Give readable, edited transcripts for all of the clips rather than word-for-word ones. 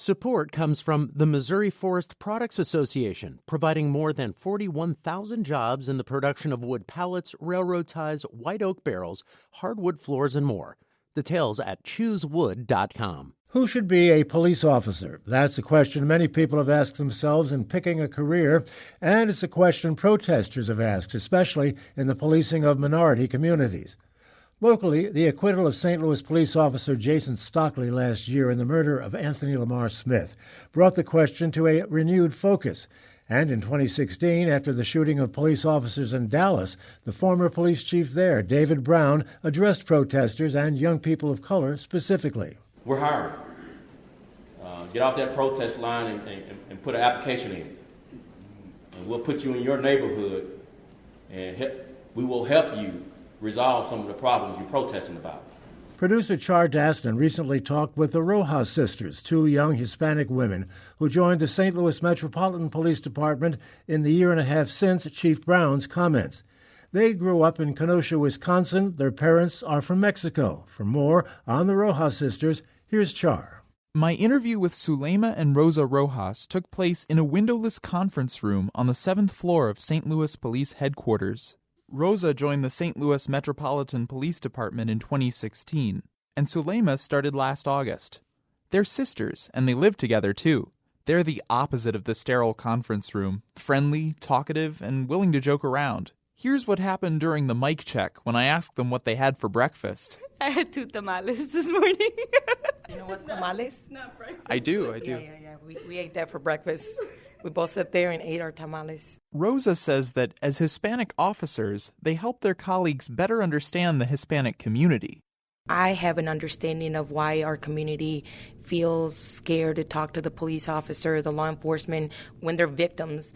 Support comes from the Missouri Forest Products Association, providing more than 41,000 jobs in the production of wood pallets, railroad ties, white oak barrels, hardwood floors, and more. Details at choosewood.com. Who should be a police officer? That's a question many people have asked themselves in picking a career, and it's a question protesters have asked, especially in the policing of minority communities. Locally, the acquittal of St. Louis police officer Jason Stockley last year in the murder of Anthony Lamar Smith brought the question to a renewed focus. And in 2016, after the shooting of police officers in Dallas, the former police chief there, David Brown, addressed protesters and young people of color specifically. We're hiring. Get off that protest line and put an application in. And we'll put you in your neighborhood and we will help you resolve some of the problems you're protesting about. Producer Char Daston recently talked with the Rojas sisters, two young Hispanic women who joined the St. Louis Metropolitan Police Department in the year and a half since Chief Brown's comments. They grew up in Kenosha, Wisconsin. Their parents are from Mexico. For more on the Rojas sisters, here's Char. My interview with Suleima and Rosa Rojas took place in a windowless conference room on the 7th floor of St. Louis Police Headquarters. Rosa joined the St. Louis Metropolitan Police Department in 2016, and Suleima started last August. They're sisters, and they live together, too. They're the opposite of the sterile conference room, friendly, talkative, and willing to joke around. Here's what happened during the mic check when I asked them what they had for breakfast. I had 2 tamales this morning. You know what's tamales? Not breakfast. I do. Yeah. We ate that for breakfast. We both sat there and ate our tamales. Rosa says that as Hispanic officers, they help their colleagues better understand the Hispanic community. I have an understanding of why our community feels scared to talk to the police officer, the law enforcement, when they're victims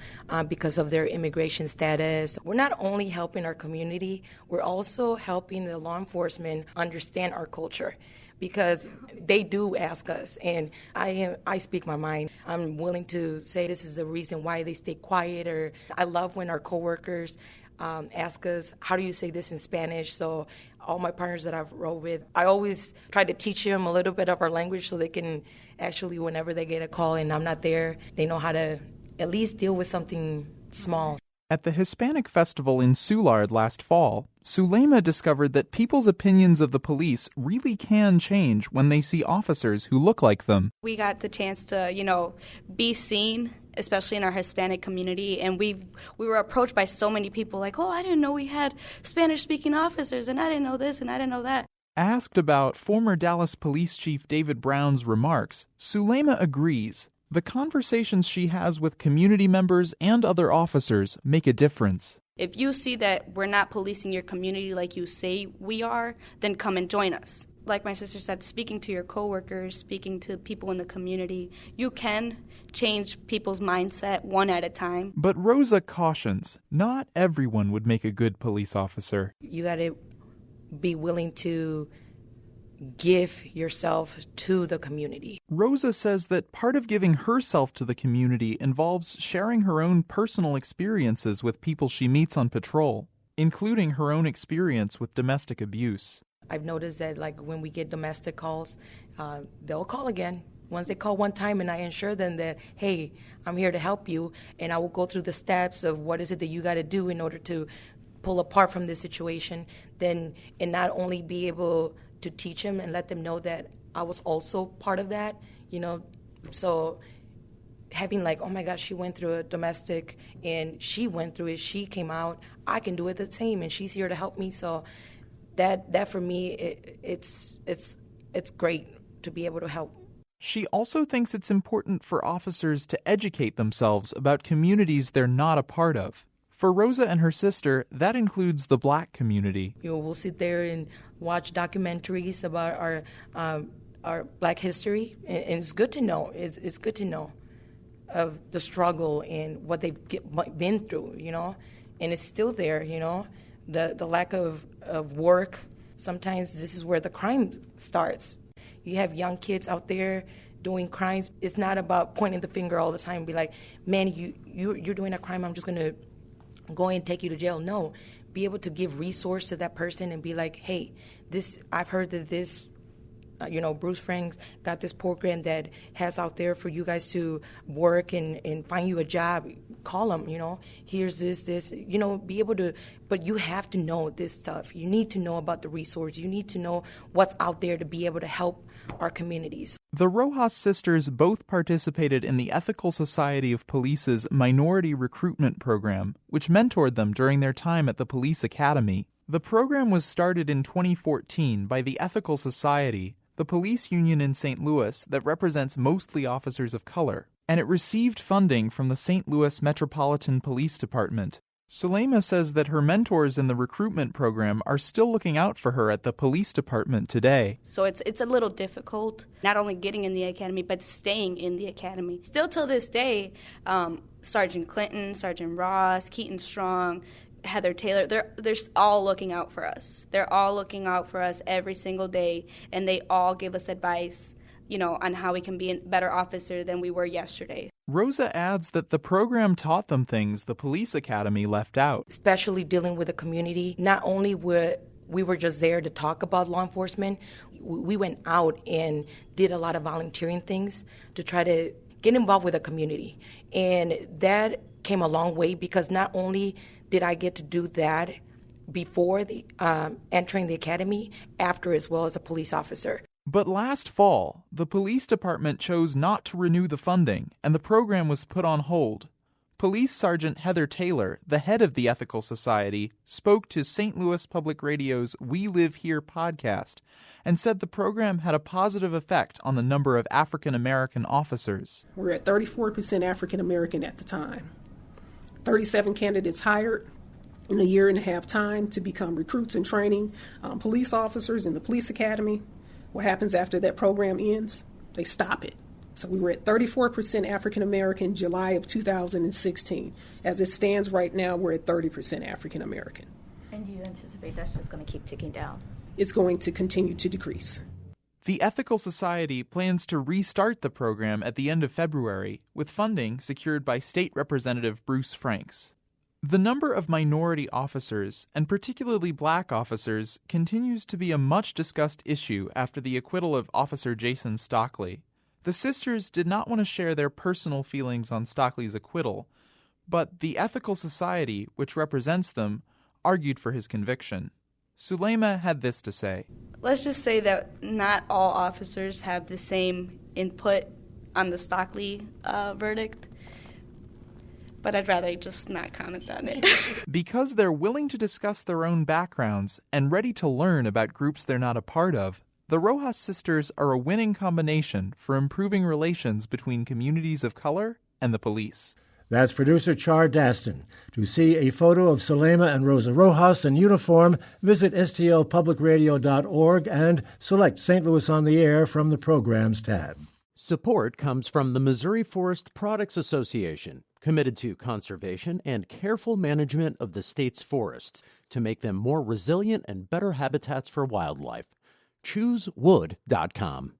because of their immigration status. We're not only helping our community, we're also helping the law enforcement understand our culture, because they do ask us, and I speak my mind. I'm willing to say this is the reason why they stay quiet, or I love when our coworkers ask us, how do you say this in Spanish? So all my partners that I've rode with, I always try to teach them a little bit of our language so they can actually, whenever they get a call and I'm not there, they know how to at least deal with something small. At the Hispanic Festival in Soulard last fall, Suleima discovered that people's opinions of the police really can change when they see officers who look like them. We got the chance to, be seen, especially in our Hispanic community, and we were approached by so many people like, oh, I didn't know we had Spanish-speaking officers, and I didn't know this, and I didn't know that. Asked about former Dallas Police Chief David Brown's remarks, Suleima agrees. The conversations she has with community members and other officers make a difference. If you see that we're not policing your community like you say we are, then come and join us. Like my sister said, speaking to your coworkers, speaking to people in the community, you can change people's mindset one at a time. But Rosa cautions, not everyone would make a good police officer. You got to be willing to give yourself to the community. Rosa says that part of giving herself to the community involves sharing her own personal experiences with people she meets on patrol, including her own experience with domestic abuse. I've noticed that when we get domestic calls, they'll call again. Once they call one time and I assure them that, hey, I'm here to help you, and I will go through the steps of what is it that you got to do in order to pull apart from this situation, and not only be able to teach them and let them know that I was also part of that, so having oh my gosh, she went through a domestic and she went through it, she came out, I can do it the same, and she's here to help me. So that for me, it's great to be able to help. She also thinks it's important for officers to educate themselves about communities they're not a part of. For Rosa and her sister, that includes the Black community. We'll sit there and watch documentaries about our Black history, and it's good to know. It's good to know of the struggle and what they've been through, and it's still there, the lack of work. Sometimes this is where the crime starts. You have young kids out there doing crimes. It's not about pointing the finger all the time and be like, man, you're doing a crime, I'm just going to go and take you to jail. No, be able to give resource to that person and be like, hey, I've heard that this Bruce Franks got this program that has out there for you guys to work and find you a job. Call them, here's this, be able to, but you have to know this stuff. You need to know about the resource. You need to know what's out there to be able to help our communities. The Rojas sisters both participated in the Ethical Society of Police's Minority Recruitment Program, which mentored them during their time at the police academy. The program was started in 2014 by the Ethical Society, the police union in St. Louis that represents mostly officers of color, and it received funding from the St. Louis Metropolitan Police Department. Suleima says that her mentors in the recruitment program are still looking out for her at the police department today. So it's a little difficult, not only getting in the academy, but staying in the academy. Still till this day, Sergeant Clinton, Sergeant Ross, Keaton Strong, Heather Taylor, they're all looking out for us. They're all looking out for us every single day, and they all give us advice, on how we can be a better officer than we were yesterday. Rosa adds that the program taught them things the police academy left out. Especially dealing with the community. Not only were we just there to talk about law enforcement, we went out and did a lot of volunteering things to try to get involved with the community. And that came a long way because not only did I get to do that before the entering the academy, after as well as a police officer. But last fall, the police department chose not to renew the funding, and the program was put on hold. Police Sergeant Heather Taylor, the head of the Ethical Society, spoke to St. Louis Public Radio's We Live Here podcast and said the program had a positive effect on the number of African American officers. We're at 34% African American at the time. 37 candidates hired in a year and a half time to become recruits and training police officers in the police academy. What happens after that program ends? They stop it. So we were at 34% African American July of 2016. As it stands right now, we're at 30% African American. And do you anticipate that's just going to keep ticking down? It's going to continue to decrease. The Ethical Society plans to restart the program at the end of February with funding secured by State Representative Bruce Franks. The number of minority officers, and particularly black officers, continues to be a much-discussed issue after the acquittal of Officer Jason Stockley. The sisters did not want to share their personal feelings on Stockley's acquittal, but the Ethical Society, which represents them, argued for his conviction. Suleima had this to say. Let's just say that not all officers have the same input on the Stockley verdict. But I'd rather just not comment on it. Because they're willing to discuss their own backgrounds and ready to learn about groups they're not a part of, the Rojas sisters are a winning combination for improving relations between communities of color and the police. That's producer Char Daston. To see a photo of Suleima and Rosa Rojas in uniform, visit stlpublicradio.org and select St. Louis on the Air from the Programs tab. Support comes from the Missouri Forest Products Association, committed to conservation and careful management of the state's forests to make them more resilient and better habitats for wildlife. ChooseWood.com.